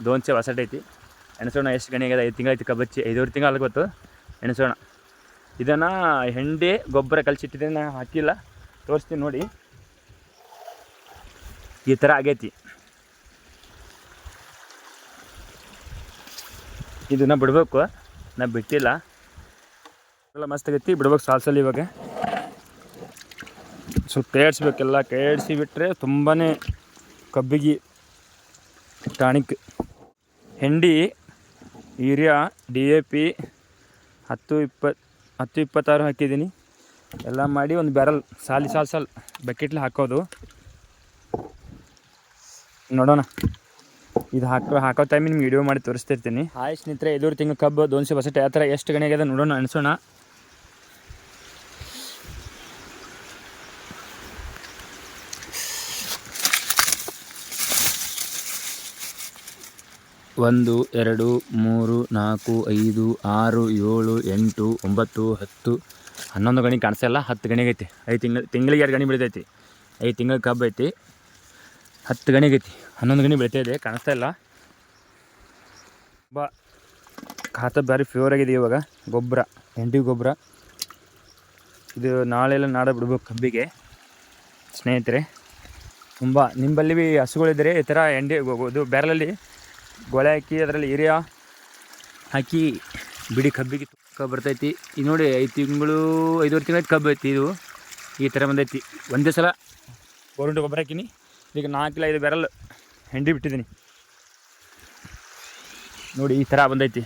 ದೋನ್ಸೆ ಹೊಸಟ್ ಐತಿ. ಎಣಿಸೋಣ ಎಷ್ಟು ಗಣಿ ಆಗ್ಯದ. 5 ತಿಂಗಳು ಐತಿ ಕಬ್ಬಚ್ಚಿ, 5 ತಿಂಗಳು ಅಲ್ಲಿ ಗೊತ್ತು. ಎಣಿಸೋಣ. ಇದನ್ನು ಹೆಂಡಿ ಗೊಬ್ಬರ ಕಲಿಸಿಟ್ಟಿದ್ದೇನೆ, ಹಾಕಿಲ್ಲ, ತೋರಿಸ್ತೀನಿ ನೋಡಿ. ಈ ಥರ ಆಗೈತಿ. ಇದನ್ನು ಬಿಡಬೇಕು, ನಾ ಬಿಟ್ಟಿಲ್ಲ. ಎಲ್ಲ ಮಸ್ತ್ ಆಗೈತಿ, ಬಿಡ್ಬೇಕು ಸಾಲ್ಸಲ್ಲಿ. ಇವಾಗ ಸ್ವಲ್ಪ ಕೇಳಿಸ್ಬೇಕೆಲ್ಲ, ಕೇಳಿಸಿ ಬಿಟ್ಟರೆ ತುಂಬಾ ಕಬ್ಬಿಗೆ ಟಾಣಿಕ್. ಹೆಂಡಿ, ಯೂರಿಯಾ, DAP 10-26 ಹಾಕಿದ್ದೀನಿ. ಎಲ್ಲ ಮಾಡಿ ಒಂದು ಬ್ಯಾರಲ್ ಸಾಲು ಬಕೆಟ್ಲಿ ಹಾಕೋದು. ನೋಡೋಣ, ಇದು ಹಾಕೋ ಟೈಮಿಗೆ ನಿಮ್ಗೆ ವಿಡಿಯೋ ಮಾಡಿ ತೋರಿಸ್ತಿರ್ತೀನಿ. ಹಾಯ್ ಸ್ನೇಹಿತರೆ, 5 ತಿಂಗಳು ಕಬ್ಬು ದೋನ್ಸೆ ಹೊಸಟೆ ಆ ಥರ ಎಷ್ಟು ಗಣಿ ಆಗ್ಯದ ನೋಡೋಣ, ಅನಿಸೋಣ. ಒಂದು 2 3 4 5 6 7 8 9 10 11 ಗಣಿ ಕಾಣಿಸಲ್ಲ. 10 ಗಣಿ ಆಗೈತಿ. 5 ತಿಂಗಳಿಗೆ 2 ಗಣಿ ಬೆಳಿತೈತಿ. 5 ತಿಂಗಳು ಕಬ್ಬು ಐತಿ, 10 ಗಣಿ ಆಗೈತಿ. 11 ಗಣಿ ಬೆಳಿತಾಯಿದೆ, ಕಾಣಿಸ್ತಾ ಇಲ್ಲ. ಖಾತ ಭಾರಿ ಫ್ಯೂರ್ ಆಗಿದೆ. ಇವಾಗ ಗೊಬ್ಬರ, ಹೆಂಡಿ ಗೊಬ್ಬರ ಇದು ನಾಳೆಲ್ಲ ನಾಡ ಬಿಡ್ಬೇಕು ಕಬ್ಬಿಗೆ ಸ್ನೇಹಿತರೆ. ತುಂಬ ನಿಂಬಲ್ಲಿ ಭೀ ಹಸುಗಳಿದ್ದರೆ ಈ ಥರ ಹೆಂಡಿ ಇದು ಬ್ಯಾರಲಲ್ಲಿ ಗೊಳೆ ಹಾಕಿ ಅದರಲ್ಲಿ ಯೂರಿಯಾ ಹಾಕಿ ಬಿಡಿ ಕಬ್ಬಿಗೆ ಕಬ್ಬು ಬರ್ತೈತಿ. ಇದು ನೋಡಿ 5 ತಿಂಗಳು 5.5 ತಿಂಗಳು ಕಬ್ಬು ಐತಿ. ಇದು ಈ ಥರ ಬಂದೈತಿ. ಒಂದೇ ಸಲ ಗೋರುಂಟೆ ಗೊಬ್ಬರ ಹಾಕಿನಿ. ಈಗ 4 ಇಲ್ಲ 5 ಬ್ಯಾರಲ್ ಹೆಂಡಿ ಬಿಟ್ಟಿದ್ದೀನಿ ನೋಡಿ, ಈ ಥರ ಬಂದೈತಿ.